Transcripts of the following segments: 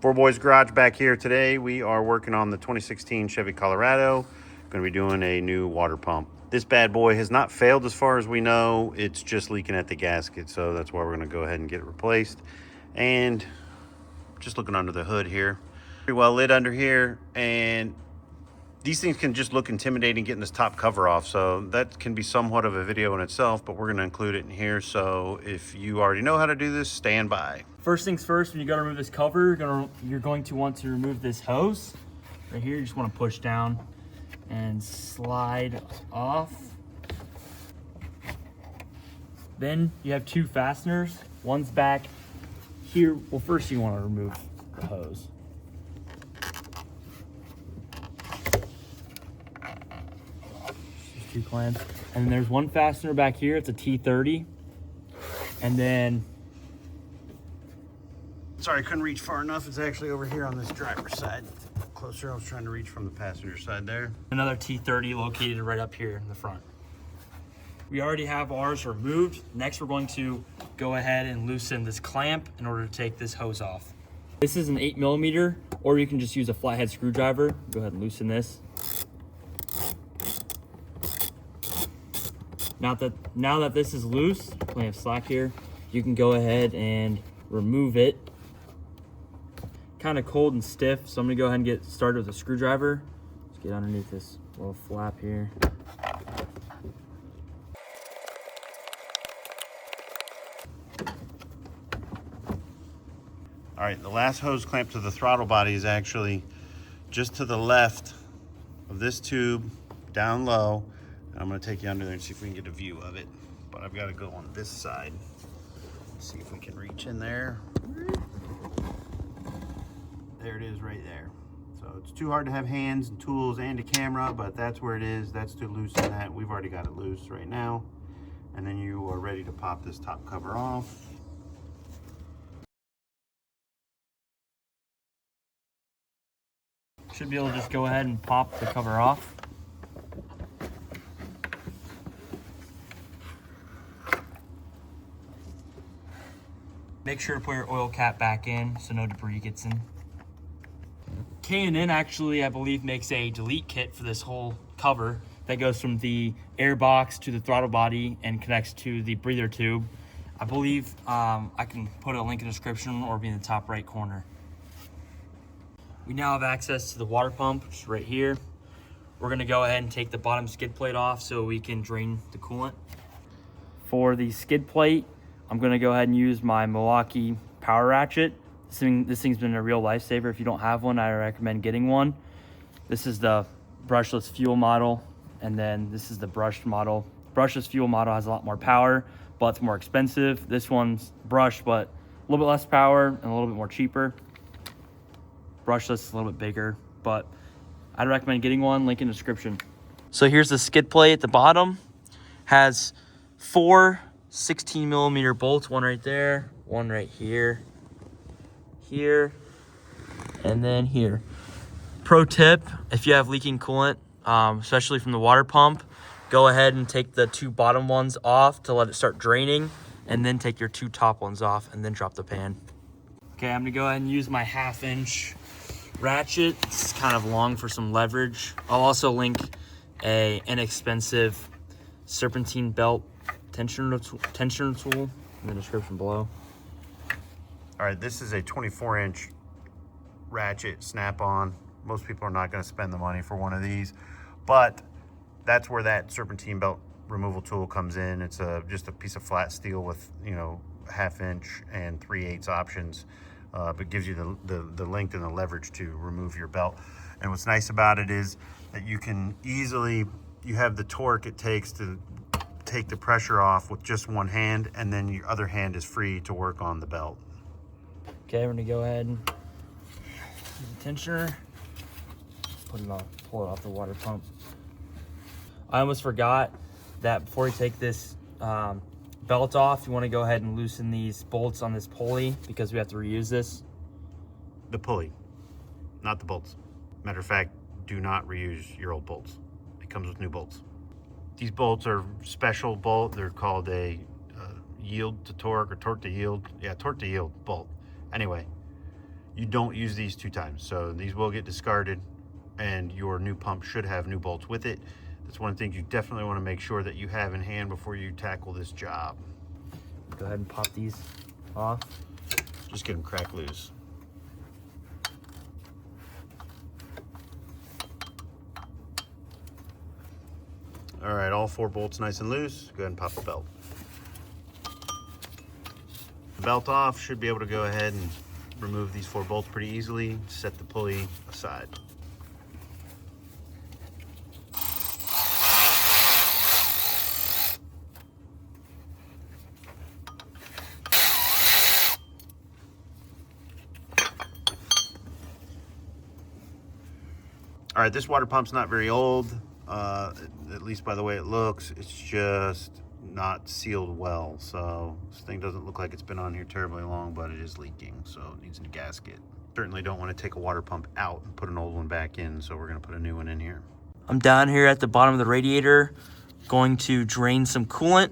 Four Boys Garage back here today. We are working on the 2016 Chevy Colorado. Going to be doing a new water pump. This bad boy has not failed as far as we know. It's just leaking at the gasket, so that's why we're going to go ahead and get it replaced. And just looking under the hood here, pretty well lit under here, and these things can just look intimidating getting this top cover off, so that can be somewhat of a video in itself, but we're going to include it in here. So if you already know how to do this, stand by. First things first, when you go to remove this cover, you're going to want to remove this hose right here. You just want to push down and slide off. Then you have two fasteners. One's back here. Well, first you want to remove the hose. Two clamps, and then there's one fastener back here. It's a T30, and then Sorry, I couldn't reach far enough. It's actually over here on this driver's side. Closer, I was trying to reach from the passenger side there. Another T30 located right up here in the front. We already have ours removed. Next, we're going to go ahead and loosen this clamp in order to take this hose off. This is an 8mm, or you can just use a flathead screwdriver. Go ahead and loosen this. Now that this is loose, plenty of slack here, you can go ahead and remove it. Kind of cold and stiff, so I'm gonna go ahead and get started with a screwdriver. Let's get underneath this little flap here. All right, the last hose clamp to the throttle body is actually just to the left of this tube, down low. I'm gonna take you under there and see if we can get a view of it. But I've gotta go on this side. See if we can reach in there. There it is right there. So it's too hard to have hands and tools and a camera, but that's where it is. That's to loosen that. We've already got it loose right now. And then you are ready to pop this top cover off. Should be able to just go ahead and pop the cover off. Make sure to put your oil cap back in so no debris gets in. Canyon actually, I believe, makes a delete kit for this whole cover that goes from the air box to the throttle body and connects to the breather tube. I believe I can put a link in the description or be in the top right corner. We now have access to the water pump, which is right here. We're gonna go ahead and take the bottom skid plate off so we can drain the coolant. For the skid plate, I'm gonna go ahead and use my Milwaukee power ratchet. This thing's been a real lifesaver. If you don't have one, I recommend getting one. This is the brushless fuel model, and then this is the brushed model. Brushless fuel model has a lot more power, but it's more expensive. This one's brushed, but a little bit less power and a little bit more cheaper. Brushless is a little bit bigger, but I'd recommend getting one. Link in the description. So here's the skid plate at the bottom. Has 4 16mm bolts, one right there, one right here, here, and then here. Pro tip, if you have leaking coolant, especially from the water pump, go ahead and take the 2 bottom ones off to let it start draining, and then take your 2 top ones off and then drop the pan. Okay, I'm gonna go ahead and use my 1/2" ratchet. It's kind of long for some leverage. I'll also link a inexpensive serpentine belt tensioner tool in the description below. All right, this is a 24-inch ratchet snap-on. Most people are not going to spend the money for one of these, but that's where that serpentine belt removal tool comes in. It's just a piece of flat steel with, 1/2" and 3/8 options, but gives you the length and the leverage to remove your belt. And what's nice about it is that you can easily, you have the torque it takes to take the pressure off with just one hand, and then your other hand is free to work on the belt. Okay, we're gonna go ahead and use the tensioner, pull it off the water pump. I almost forgot that before you take this belt off, you want to go ahead and loosen these bolts on this pulley because we have to reuse this. The pulley, not the bolts. Matter of fact, do not reuse your old bolts. It comes with new bolts. These bolts are special bolt. They're called a yield to torque or torque to yield. Yeah, torque to yield bolt. Anyway, you don't use these 2 times. So these will get discarded, and your new pump should have new bolts with it. That's one thing you definitely want to make sure that you have in hand before you tackle this job. Go ahead and pop these off. Just get them cracked loose. All right, all 4 bolts nice and loose. Go ahead and pop the belt. The belt off, should be able to go ahead and remove these 4 bolts pretty easily. Set the pulley aside. All right, this water pump's not very old, at least by the way it looks. It's just not sealed well. So this thing doesn't look like it's been on here terribly long, but it is leaking, so it needs a gasket. Certainly don't want to take a water pump out and put an old one back in, so we're gonna put a new one in here. I'm down here at the bottom of the radiator, going to drain some coolant.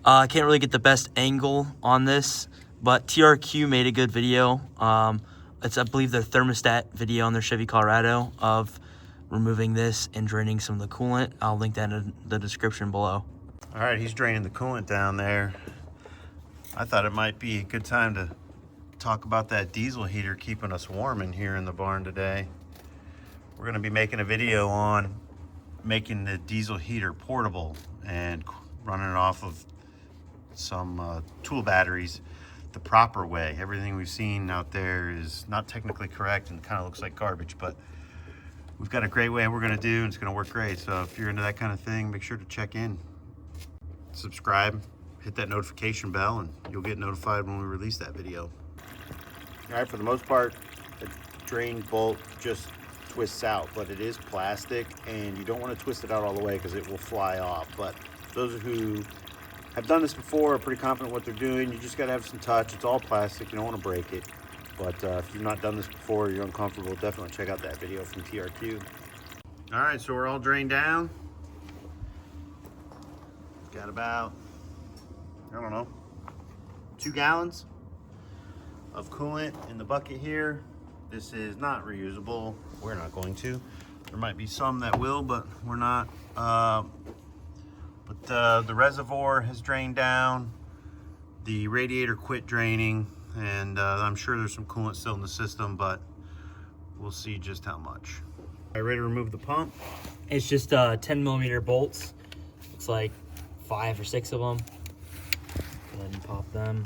I can't really get the best angle on this, but TRQ made a good video. It's, I believe, their thermostat video on their Chevy Colorado of removing this and draining some of the coolant. I'll link that in the description below. All right, he's draining the coolant down there. I thought it might be a good time to talk about that diesel heater keeping us warm in here in the barn today. We're gonna be making a video on making the diesel heater portable and running it off of some tool batteries the proper way. Everything we've seen out there is not technically correct and kind of looks like garbage, but we've got a great way we're gonna do, and it's gonna work great. So if you're into that kind of thing, make sure to check in, subscribe, hit that notification bell, and you'll get notified when we release that video. All right, for the most part, the drain bolt just twists out, but it is plastic, and you don't want to twist it out all the way because it will fly off. But those who have done this before are pretty confident what they're doing. You just got to have some touch. It's all plastic. You don't want to break it. But if you've not done this before, you're uncomfortable, definitely check out that video from TRQ. All right, so we're all drained down. Got about, I don't know, 2 gallons of coolant in the bucket here. This is not reusable. We're not going to. There might be some that will, but we're not. But the reservoir has drained down. The radiator quit draining, and I'm sure there's some coolant still in the system, but we'll see just how much. All right, ready to remove the pump? It's just 10mm bolts. Looks like 5 or 6 of them. Go ahead and pop them.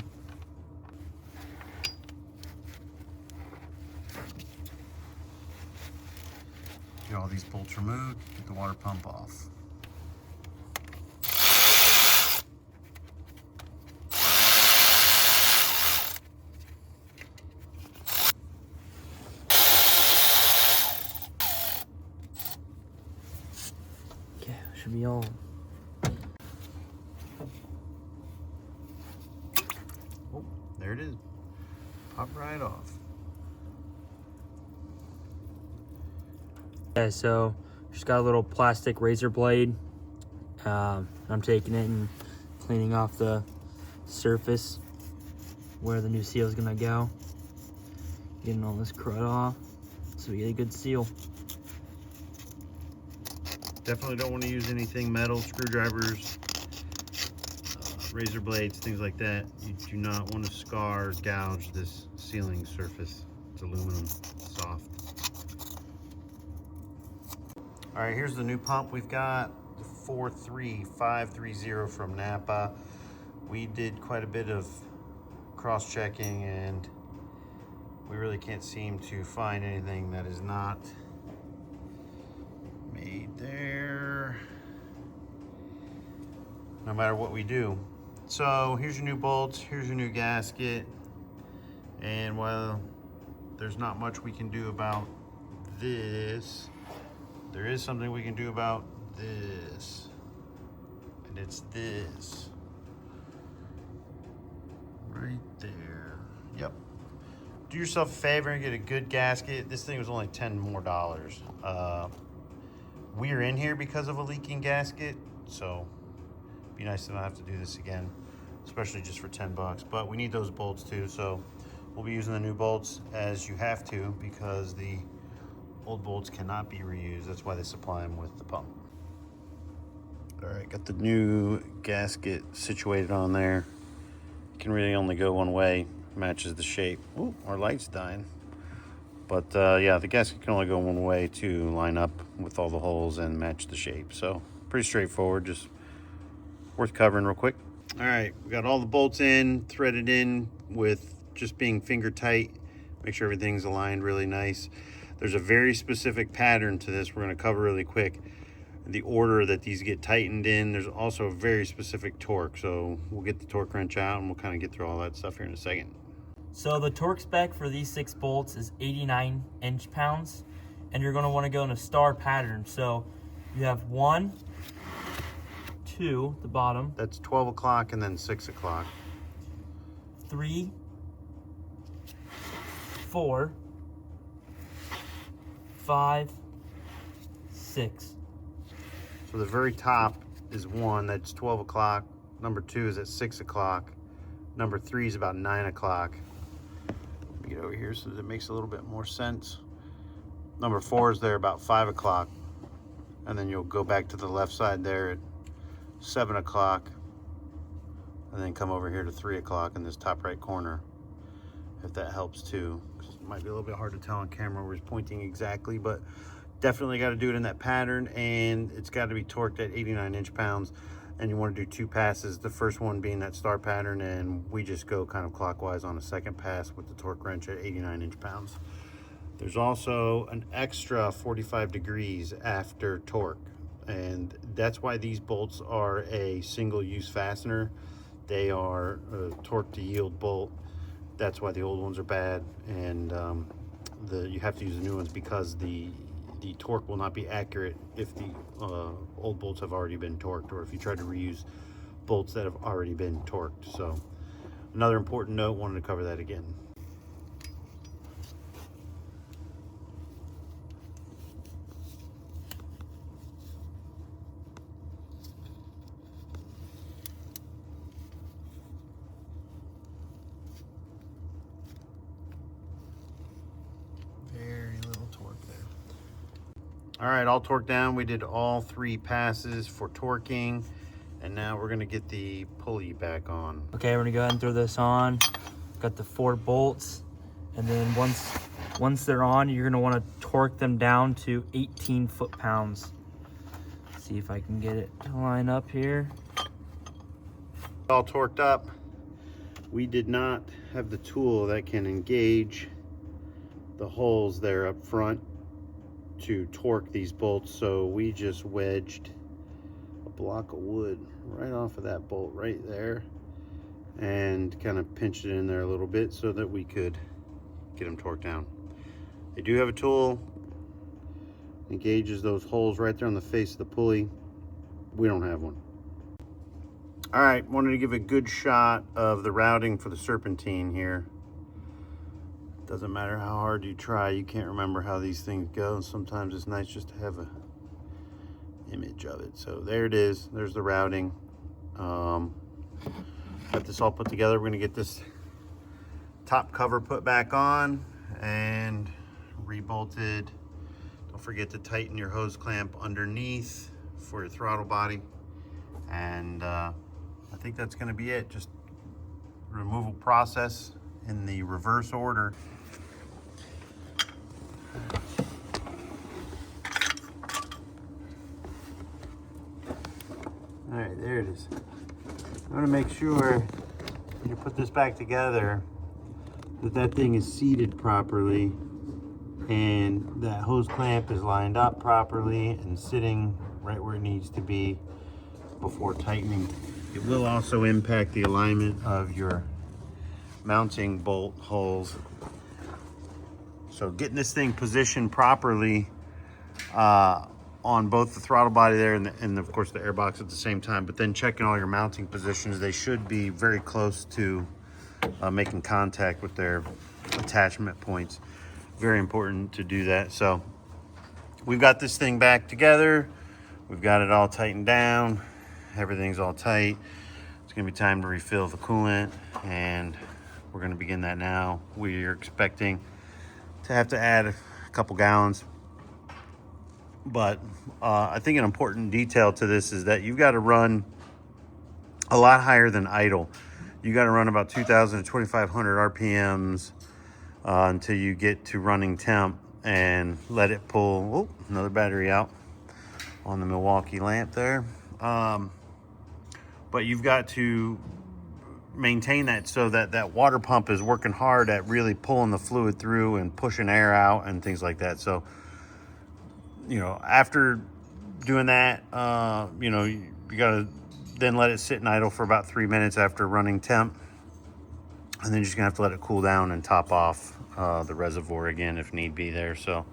Get all these bolts removed, get the water pump off. Okay, should be all. Oh, there it is. Pop right off. Okay, so just got a little plastic razor blade. I'm taking it and cleaning off the surface where the new seal is gonna go. Getting all this crud off so we get a good seal. Definitely don't want to use anything metal, screwdrivers, razor blades, things like that. You do not want to scar or gouge this sealing surface. It's aluminum, soft. All right, here's the new pump we've got, the 43530 from Napa. We did quite a bit of cross-checking, and we really can't seem to find anything that is not made there, no matter what we do. So here's your new bolts, here's your new gasket, and while there's not much we can do about this, there is something we can do about this, and it's this right there. Yep. Do yourself a favor and get a good gasket. This thing was only $10 more. We are in here because of a leaking gasket, so it'd be nice to not have to do this again, especially just for $10. But we need those bolts too, so We'll be using the new bolts as you have to because the old bolts cannot be reused. That's why they supply them with the pump. All right, got the new gasket situated on there. Can really only go one way, matches the shape. Ooh, our light's dying. But yeah, the gasket can only go one way to line up with all the holes and match the shape. So pretty straightforward, just worth covering real quick. All right, we got all the bolts in, threaded in with just being finger tight. Make sure everything's aligned really nice. There's a very specific pattern to this we're gonna cover really quick. The order that these get tightened in, there's also a very specific torque. So we'll get the torque wrench out and we'll kind of get through all that stuff here in a second. So the torque spec for these 6 bolts is 89 inch-pounds, and you're gonna wanna go in a star pattern. So you have 1, 2, the bottom. That's 12 o'clock and then 6 o'clock. 3, 4, 5, 6. So the very top is 1, that's 12 o'clock. Number 2 is at 6 o'clock. Number 3 is about 9 o'clock. Let me get over here so that it makes a little bit more sense. Number 4 is there about 5 o'clock. And then you'll go back to the left side there at 7 o'clock. And then come over here to 3 o'clock in this top right corner, if that helps too. It might be a little bit hard to tell on camera where he's pointing exactly, but definitely got to do it in that pattern, and it's got to be torqued at 89 inch-pounds. And you want to do 2 passes, the first one being that star pattern, and we just go kind of clockwise on a second pass with the torque wrench at 89 inch-pounds. There's also an extra 45 degrees after torque, and that's why these bolts are a single-use fastener. They are a torque to yield bolt. That's why the old ones are bad, and you have to use the new ones because the torque will not be accurate if the old bolts have already been torqued, or if you try to reuse bolts that have already been torqued. So another important note, wanted to cover that again. Very little torque there. All right, all torqued down. We did all 3 passes for torquing, and now we're gonna get the pulley back on. Okay, we're gonna go ahead and throw this on. Got the 4 bolts, and then once they're on, you're gonna wanna torque them down to 18 foot-pounds. See if I can get it to line up here. All torqued up. We did not have the tool that can engage the holes there up front to torque these bolts, so we just wedged a block of wood right off of that bolt right there and kind of pinched it in there a little bit so that we could get them torqued down. They do have a tool, engages those holes right there on the face of the pulley. We don't have one. All right, wanted to give a good shot of the routing for the serpentine here. Doesn't matter how hard you try, you can't remember how these things go. Sometimes it's nice just to have a image of it. So there it is, there's the routing. Got this all put together. We're gonna get this top cover put back on and rebolted. Don't forget to tighten your hose clamp underneath for your throttle body. And I think that's gonna be it. Just removal process in the reverse order. All right, there it is. I'm gonna make sure when you put this back together that that thing is seated properly and that hose clamp is lined up properly and sitting right where it needs to be before tightening. It will also impact the alignment of your mounting bolt holes. So getting this thing positioned properly on both the throttle body there and of course the airbox at the same time, but then checking all your mounting positions. They should be very close to making contact with their attachment points. Very important to do that. So we've got this thing back together. We've got it all tightened down. Everything's all tight. It's gonna be time to refill the coolant, and We're going to begin that now. We are expecting to have to add a couple gallons. But I think an important detail to this is that you've got to run a lot higher than idle. You got to run about 2,000 to 2,500 RPMs until you get to running temp and let it pull. Oh, another battery out on the Milwaukee lamp there. But you've got to maintain that so that that water pump is working hard at really pulling the fluid through and pushing air out and things like that. So, you know, after doing that, you know, you got to then let it sit in idle for about 3 minutes after running temp. And then you're just gonna have to let it cool down and top off the reservoir again if need be there. So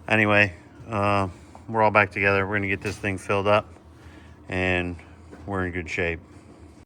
anyway, we're all back together. We're gonna get this thing filled up and we're in good shape.